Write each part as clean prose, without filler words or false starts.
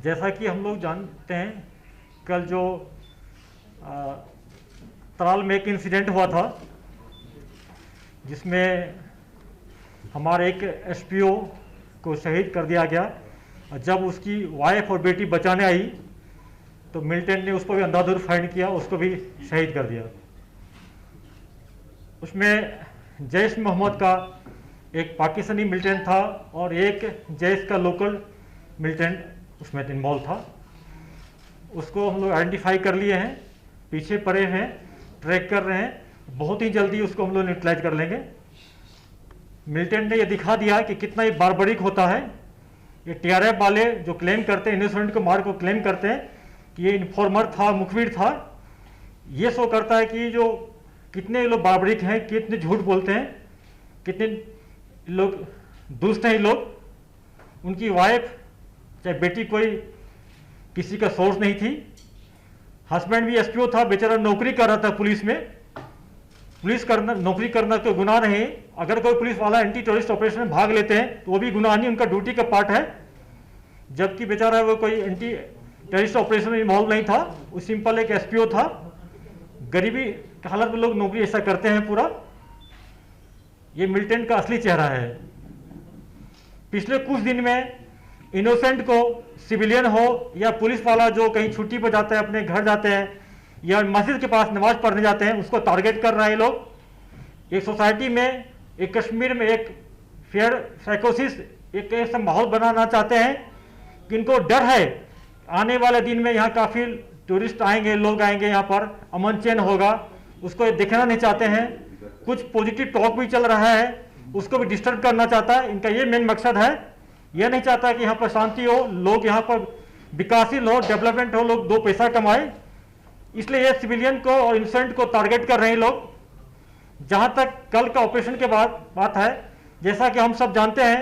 जैसा कि हम लोग जानते हैं, कल जो तराल में एक इंसिडेंट हुआ था जिसमें हमारे एक एसपीओ को शहीद कर दिया गया। जब उसकी वाइफ और बेटी बचाने आई तो मिलिटेंट ने उसको भी अंधाधुंध फायर किया, उसको भी शहीद कर दिया। उसमें जैश मोहम्मद का एक पाकिस्तानी मिलिटेंट था और एक जैश का लोकल मिलिटेंट उसमें इन्वॉल्व था। उसको हम लोग आइडेंटिफाई कर लिए हैं, पीछे पड़े हैं, ट्रैक कर रहे हैं। बहुत ही जल्दी उसको हम लोग न्यूट्रलाइज कर लेंगे। मिलिटेंट ने ये दिखा दिया कि कितना ये बारबरिक होता है। ये टीआरएफ वाले जो क्लेम करते हैं, इनोसेंट को मार को क्लेम करते हैं कि ये इन्फॉर्मर था, मुखबिर था, ये शो करता है कि जो कितने लोग बारबरिक हैं, कितने झूठ बोलते हैं, कितने लोग दुष्ट हैं। ये लोग, उनकी वाइफ चाहे बेटी कोई किसी का सोर्स नहीं थी। हस्बैंड भी एसपीओ था, बेचारा नौकरी कर रहा था पुलिस में। नौकरी करना तो गुनाह नहीं। अगर कोई पुलिस वाला एंटी टेररिस्ट ऑपरेशन में भाग लेते हैं तो वो भी गुनाह नहीं, उनका ड्यूटी का पार्ट है। जबकि बेचारा वो कोई एंटी टेररिस्ट ऑपरेशन में इन्वॉल्व नहीं था, वो सिंपल एक एसपीओ था। गरीबी के हालत में लोग नौकरी ऐसा करते हैं पूरा। ये मिलिटेंट का असली चेहरा है। पिछले कुछ दिन में इनोसेंट को, सिविलियन हो या पुलिस वाला जो कहीं छुट्टी पर जाता है, अपने घर जाते हैं या मस्जिद के पास नमाज पढ़ने जाते हैं, उसको टारगेट कर रहे हैं लोग। एक सोसाइटी में, एक कश्मीर में एक फेयर साइकोसिस, एक ऐसा माहौल बनाना चाहते हैं कि इनको डर है आने वाले दिन में यहाँ काफ़ी टूरिस्ट आएंगे, लोग आएंगे, यहाँ पर अमन चैन होगा, उसको देखना नहीं चाहते हैं। कुछ पॉजिटिव टॉक भी चल रहा है, उसको भी डिस्टर्ब करना चाहता है। इनका ये मेन मकसद है। यह नहीं चाहता कि यहाँ पर शांति हो, लोग यहाँ पर विकासशील हो, डेवलपमेंट हो, लोग दो पैसा कमाए। इसलिए ये सिविलियन को और इनोसेंट को टारगेट कर रहे हैं लोग। जहाँ तक कल का ऑपरेशन के बाद बात है, जैसा कि हम सब जानते हैं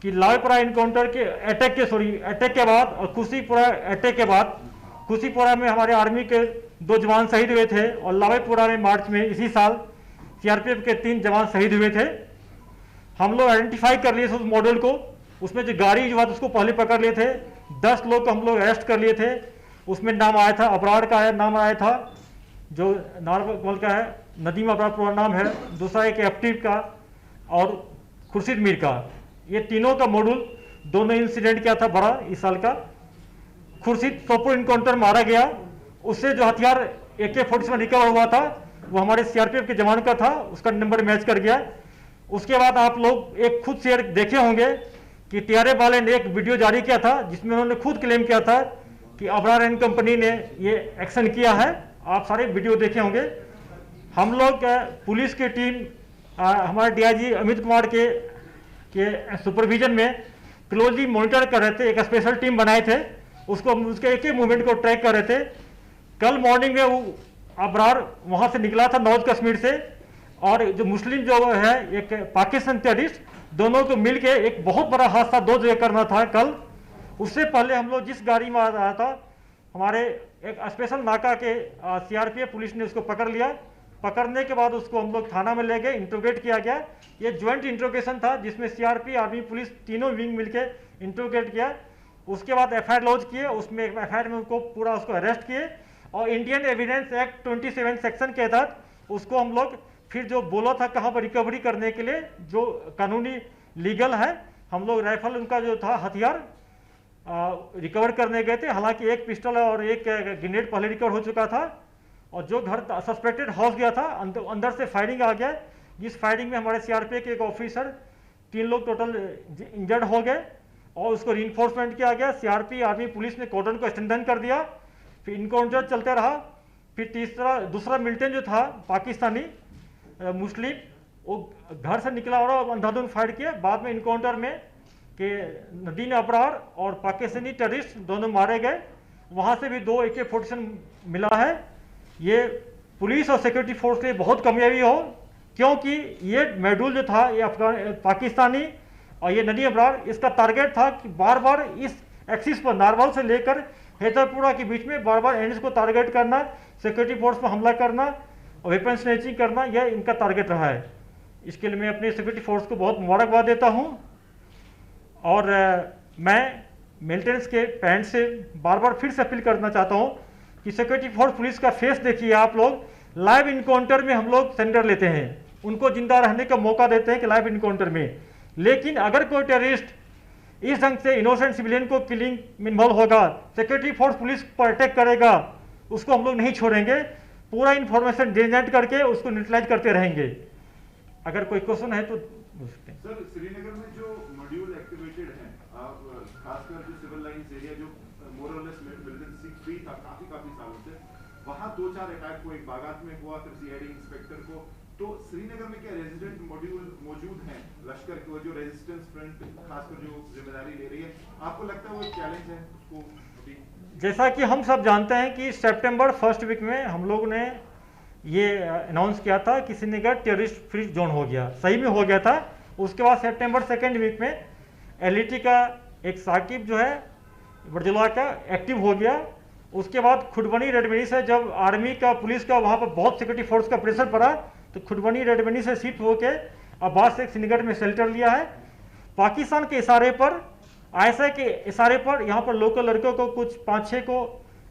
कि लावेपुरा इनकाउंटर के अटैक के बाद और खुशीपुरा अटैक के बाद, खुशीपुरा में हमारे आर्मी के 2 जवान शहीद हुए थे और लावेपुरा में मार्च में इसी साल सीआरपीएफ के 3 जवान शहीद हुए थे। हम लोग आइडेंटिफाई कर लिए उस मॉडल को। उसमें जो गाड़ी जो उसको पहले पकड़ लिए थे। 10 लोग को हम लोग अरेस्ट कर लिए थे। उसमें नाम आया था, अबरार का नाम आया था, जो नारवल का है, नदीम अबरार पूरा नाम है, दूसरा एक एक्टिव का और खुर्शीद मीर का। ये तीनों का मॉडल, दोनों इंसिडेंट क्या था बड़ा इस साल का। खुर्शीद सोपुर इनकाउंटर मारा गया, उससे जो हथियार AK-47 रिकवर हुआ था वो हमारे सीआरपीएफ के जवान का था, उसका नंबर मैच कर गया। उसके बाद आप लोग एक खुद शेयर देखे होंगे कि टीआरएफ वाले ने एक वीडियो जारी किया था जिसमें उन्होंने खुद क्लेम किया था कि अबरार एंड कंपनी ने ये एक्शन किया है। आप सारे वीडियो देखे होंगे। हम लोग पुलिस की टीम हमारे डीआईजी अमित कुमार के सुपरविजन में क्लोजली मॉनिटर कर रहे थे। एक स्पेशल टीम बनाए थे, उसको उसके एक मूवमेंट को ट्रैक कर रहे थे। कल मॉर्निंग में वो अबरार वहाँ से निकला था नॉर्थ कश्मीर से, और जो मुस्लिम जो है एक पाकिस्तान टेररिस्ट, दोनों को मिलके एक बहुत बड़ा हादसा 2 जगह करना था कल। उससे पहले हम लोग जिस गाड़ी में आ रहा था, हमारे एक स्पेशल नाका के सीआरपीएफ पुलिस ने उसको पकड़ लिया। पकड़ने के बाद उसको हम लोग थाना में ले गए, इंट्रोगेट किया गया। ये ज्वाइंट इंट्रोगेशन था जिसमें सीआरपी, आर्मी, पुलिस तीनों विंग मिलके इंट्रोगेट किया। उसके बाद एफआईआर लॉन्च किए, उसमें एफआईआर में उनको पूरा उसको अरेस्ट किए और इंडियन एविडेंस एक्ट 27 सेक्शन के तहत उसको हम लोग फिर जो बोला था कहाँ पर रिकवरी करने के लिए, जो कानूनी लीगल है, हम लोग राइफल उनका जो था हथियार रिकवर करने गए थे। हालांकि एक पिस्टल और एक ग्रेनेड पहले रिकवर हो चुका था और जो घर सस्पेक्टेड हाउस गया था अंदर से फायरिंग आ गया। जिस फायरिंग में हमारे सीआरपीएफ के एक ऑफिसर, 3 लोग टोटल इंजर्ड हो गए और उसको रीइंफोर्समेंट किया गया। सीआरपी, आर्मी, पुलिस ने कॉर्डन को स्ट्रेंथन कर दिया। फिर इनकाउंटर चलते रहा। फिर दूसरा मिलिटेंट जो था पाकिस्तानी मुस्लिम, वो घर से निकला और अंधाधुंध फायर किया। बाद में इनकाउंटर में कि नदीम अबरार और पाकिस्तानी टेररिस्ट दोनों मारे गए। वहाँ से भी 2 AK-47 मिला है। ये पुलिस और सिक्योरिटी फोर्स के लिए बहुत कामयाबी हो, क्योंकि ये मॉड्यूल जो था ये पाकिस्तानी और ये नदीम अबरार, इसका टारगेट था कि बार बार इस एक्सिस पर नारवल से लेकर हैदरपुरा के बीच में बार बार एनिस को टारगेट करना, सिक्योरिटी फोर्स पर हमला करना और वेपन स्नैचिंग करना, यह इनका टारगेट रहा है। इसके लिए मैं अपने सिक्योरिटी फोर्स को बहुत मुबारकबाद देता हूँ। और मैं मेंटेनेंस के पैंट से बार बार फिर से अपील करना चाहता हूँ कि सिक्योरिटी फोर्स पुलिस का फेस देखिए आप लोग। लाइव इनकाउंटर में हम लोग सरेंडर लेते हैं, उनको जिंदा रहने का मौका देते हैं कि लाइव इनकाउंटर में। लेकिन अगर कोई टेररिस्ट इस ढंग से इनोसेंट सिविलियन को किलिंग में इन्वॉल्व होगा, सिक्योरिटी फोर्स पुलिस पर अटैक करेगा, उसको हम लोग नहीं छोड़ेंगे। पूरा इन्फॉर्मेशन जनरेट करके उसको न्यूट्रलाइज करते रहेंगे। अगर कोई क्वेश्चन है तो सर, श्रीनगर में जो मॉड्यूल एक्टिवेटेड हैं, खासकर जो सिविल लाइंस एरिया जो मोर और लेस मिलिटेंसी फ्री था काफी सालों से, वहां 2-4 अटैक हुए, एक बागात में हुआ, फिर सीआईडी इंस्पेक्टर को। तो श्रीनगर में क्या रेजिडेंट मॉड्यूल मौजूद हैं लश्कर के, जो रेजिस्टेंस फ्रंट खासकर जो जिम्मेदारी ले रही है, आपको लगता है वो चैलेंज है उसको? जैसा कि हम सब जानते हैं कि सितंबर फर्स्ट वीक में हम लोग ने ये अनाउंस किया था कि श्रीनगर टेररिस्ट फ्री जोन हो गया, सही में हो गया था। उसके बाद सितंबर सेकेंड वीक में एलईटी का एक साकिब जो है बरजुला का एक्टिव हो गया। उसके बाद खुडबनी रेडबनी से जब आर्मी का पुलिस का वहाँ पर बहुत सिक्योरिटी फोर्स का प्रेशर पड़ा तो खुडबनी रेडबनी से शिफ्ट होके अब्बास से श्रीनगर में शेल्टर लिया है। पाकिस्तान के इशारे पर, आईएसआई के इशारे पर यहाँ पर लोकल लड़कों को कुछ 5-6 को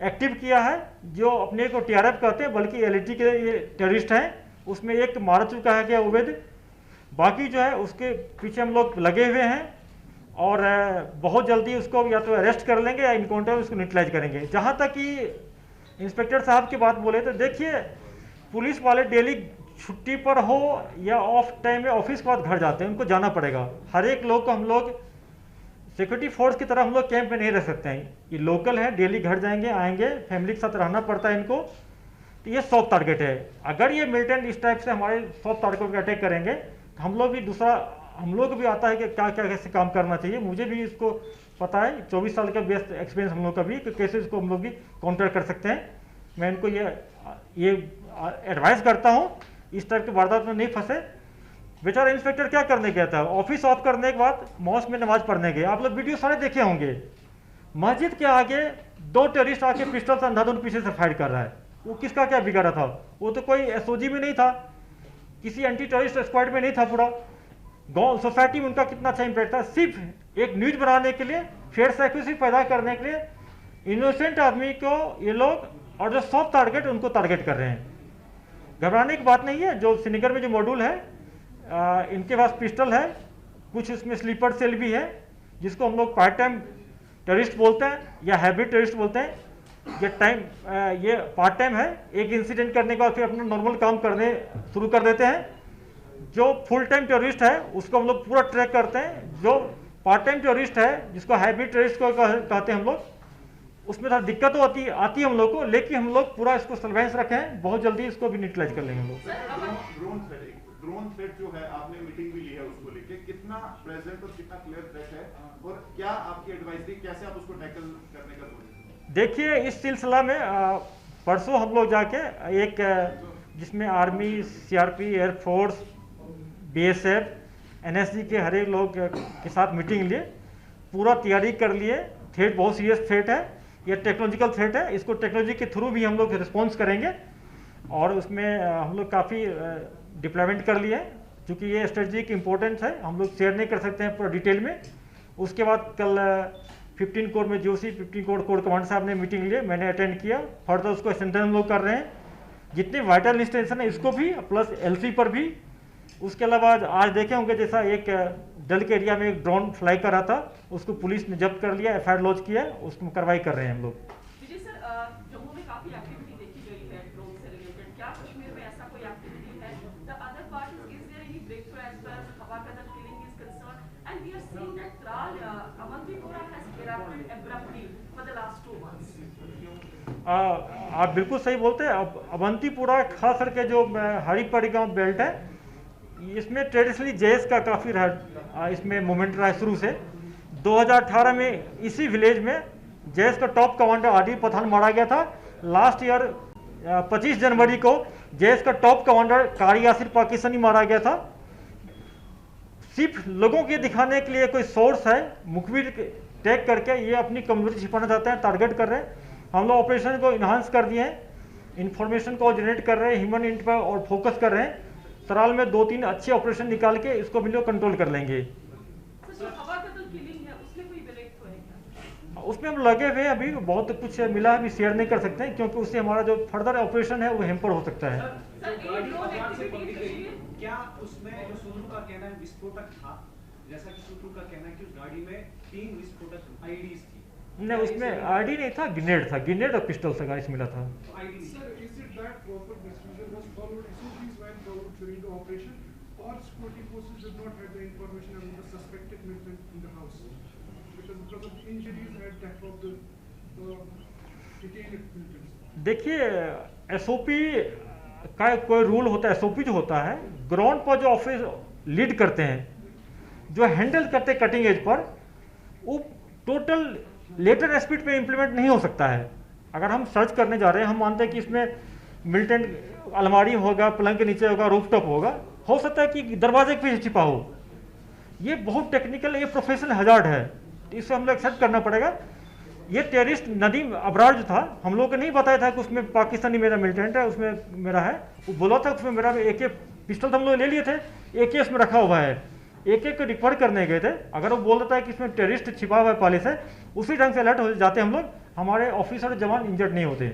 एक्टिव किया है, जो अपने को टीआरएफ कहते हैं, बल्कि एलईटी के ये टेररिस्ट हैं। उसमें एक मार चुका है क्या उबैद, बाकी जो है उसके पीछे हम लोग लगे हुए हैं और बहुत जल्दी उसको या तो अरेस्ट कर लेंगे या इनकाउंटर उसको न्यूट्रलाइज करेंगे। जहाँ तक कि इंस्पेक्टर साहब की बात बोले तो देखिए, पुलिस वाले डेली छुट्टी पर हो या ऑफ टाइम में ऑफिस के बाद घर जाते हैं, उनको जाना पड़ेगा। हर एक लोग को हम लोग सिक्योरिटी फोर्स की तरह हम लोग कैंप में नहीं रह सकते हैं। ये लोकल है, डेली घर जाएंगे आएंगे, फैमिली के साथ रहना पड़ता है इनको। तो ये सॉफ्ट टारगेट है। अगर ये मिलिटेंट इस टाइप से हमारे सॉफ्ट टारगेट पर अटैक करेंगे तो हम लोग भी हम लोग को भी आता है कि क्या क्या कैसे काम करना चाहिए। मुझे भी इसको पता है, 24 साल का बेस्ट एक्सपीरियंस हम लोग का भी, कि कैसे इसको हम लोग भी काउंटर कर सकते हैं। मैं इनको ये एडवाइस करता हूँ इस टाइप के वारदात में नहीं फंसे। बेचारा इंस्पेक्टर क्या करने गया था, ऑफिस ऑफ करने के बाद मॉस्क में नमाज पढ़ने गए। आप लोग वीडियो सारे देखे होंगे, मस्जिद के आगे 2 टेररिस्ट आके पिस्टल से अंधाधुंध पीछे से फायर कर रहा है। वो किसका क्या बिगाड़ा था? वो तो कोई एसओजी में नहीं था, किसी एंटी टेररिस्ट स्क्वाड में नहीं था। पूरा गांव सोसाइटी में उनका कितना अच्छा इंपैक्ट था। सिर्फ एक न्यूज बनाने के लिए, फेयर एक्यूरेसी पैदा करने के लिए इनोसेंट आदमी को ये लोग और जो सॉफ्ट टारगेट उनको टारगेट कर रहे हैं। घबराने की बात नहीं है। जो श्रीनगर में जो मॉड्यूल है, इनके पास पिस्टल है, कुछ इसमें स्लीपर सेल भी है, जिसको हम लोग पार्ट टाइम टेररिस्ट बोलते हैं या हैबिट टेररिस्ट बोलते हैं। ये पार्ट टाइम है, एक इंसिडेंट करने के बाद फिर अपना नॉर्मल काम करने शुरू कर देते हैं। जो फुल टाइम टेररिस्ट है उसको हम लोग पूरा ट्रैक करते हैं। जो पार्ट टाइम टेररिस्ट है, जिसको हैबिट टेररिस्ट को कहते हैं हम लोग, उसमें थोड़ा दिक्कत आती है हम लोग को, लेकिन हम लोग पूरा इसको सर्वेलेंस रखे हैं। बहुत जल्दी इसको भी न्यूट्रलाइज कर लेंगे हम लोग। ड्रोन थ्रेट जो है, आपने मीटिंग भी ली है उसको लेके, कितना प्रेजेंट और कितना क्लियर थ्रेट है, और क्या आपकी एडवाइजरी, कैसे आप उसको टैकल करने का सोचते? देखिए, इस सिलसिला में परसों हम लोग जाके एक जिसमें army, CRP, air force, BSF, NSG के हर एक लोग के साथ मीटिंग लिए, पूरा तैयारी कर लिए। थ्रेट बहुत सीरियस थ्रेट है, यह टेक्नोलॉजिकल थ्रेट है। इसको टेक्नोलॉजी के थ्रू भी हम लोग रिस्पॉन्स करेंगे और उसमें हम लोग काफ़ी डिप्लॉयमेंट कर लिए, क्योंकि ये स्ट्रेटजिक इंपॉर्टेंस है, हम लोग शेयर नहीं कर सकते हैं पूरा डिटेल में। उसके बाद कल 15 कोर में जोशी 15 कोर कमांडर साहब ने मीटिंग लिए, मैंने अटेंड किया। फर्दर उसको एक्सटेंशन हम लोग कर रहे हैं, जितने वाइटल इंस्टेंशन है इसको भी, प्लस एलसी पर भी। उसके अलावा आज देखे होंगे, जैसा एक डल के एरिया में एक ड्रोन फ्लाई कर रहा था, उसको पुलिस ने जब्त कर लिया, एफआईआर लॉन्च किया, उसको कार्रवाई कर रहे हैं हम लोग। जम्मू में काफी एक्टिविटी देखी गई है ड्रोन से रिलेटेड, क्या कश्मीर में ऐसा कोई एक्टिविटी है? The other part is there any breakthrough as far as Hawa Kadal killing is concern, and we are seeing that Tral, Avantipoora has erupted abruptly for the last 2 months. आप बिल्कुल सही बोलते हैं। अब अवंतीपुरा खास करके जो हरिपड़ी गांव बेल्ट है, इसमें ट्रेडिशनली जेएस का काफ़ी इसमें मूवमेंट रहा है शुरू से। 2018 में इसी विलेज में जेएस का टॉप कमांडर आदिल पठान मारा गया था। लास्ट ईयर 25 जनवरी को जेएस का टॉप कमांडर कारी यासिर पाकिस्तानी मारा गया था। सिर्फ लोगों के दिखाने के लिए कोई सोर्स है, मुखबिर टैग करके ये अपनी कम्युनिटी छिपाना चाहते हैं, टारगेट कर रहे हैं। हम लोग ऑपरेशन को इन्हांस कर दिए हैं, इन्फॉर्मेशन को जनरेट कर रहे हैं, ह्यूमन इंट पर और फोकस कर रहे हैं। सराल में 2-3 अच्छे ऑपरेशन निकाल के इसको भी लोग कंट्रोल कर लेंगे। उसमें हम लगे हुए हैं, अभी बहुत कुछ मिला है, अभी शेयर नहीं कर सकते हैं क्योंकि उससे हमारा जो फर्दर ऑपरेशन है वो हेम्पर हो सकता है। सर, जो गाड़ी ड्रोन बाजार से एक्टिविटी पकड़ी गई, कश्मीर क्या उसमें जो सूत्रों का कहना है विस्फोटक था, जैसा कि सूत्रों का कहना है कि उस गाड़ी में 3 विस्फोटक आईडीज थी? नहीं, उसमें आईडी नहीं था, ग्रेनेड और पिस्टल से गाइस मिला था। ID Sir, is it that proper procedure was followed, SOPs were followed during the operation, or security forces did not have the information about the suspected militant in the house? Because of the injuries at death of the detained militants. देखिए, SOP का कोई rule होता है, SOP जो होता है ground पर जो ऑफिस लीड करते हैं, जो हैंडल करते हैं कटिंग एज पर, वो टोटल लेटर स्पीड पे इम्प्लीमेंट नहीं हो सकता है। अगर हम सर्च करने जा रहे हैं, हम मानते हैं कि इसमें मिलिटेंट अलमारी होगा, पलंग के नीचे होगा, रूफटॉप होगा, हो सकता है कि दरवाजे पे छिपा हो। ये बहुत टेक्निकल, ये प्रोफेशनल हजार्ड है, इसे हम लोग एक्सेप्ट करना पड़ेगा। ये टेररिस्ट नदीम अबरार जो था, हम लोगों को नहीं बताया था कि उसमें पाकिस्तानी मेरा मिलिटेंट है, उसमें मेरा है। वो बोला था उसमें मेरा एक पिस्टल तो हम लोग ले लिए थे, एक उसमें रखा हुआ है, एक को रिकवर करने गए थे। अगर वो बोल देता है कि इसमें टेररिस्ट छिपा हुआ है पहले से, उसी ढंग से अलर्ट हो जाते हम लोग, हमारे ऑफिसर जवान इंजर्ड नहीं होते।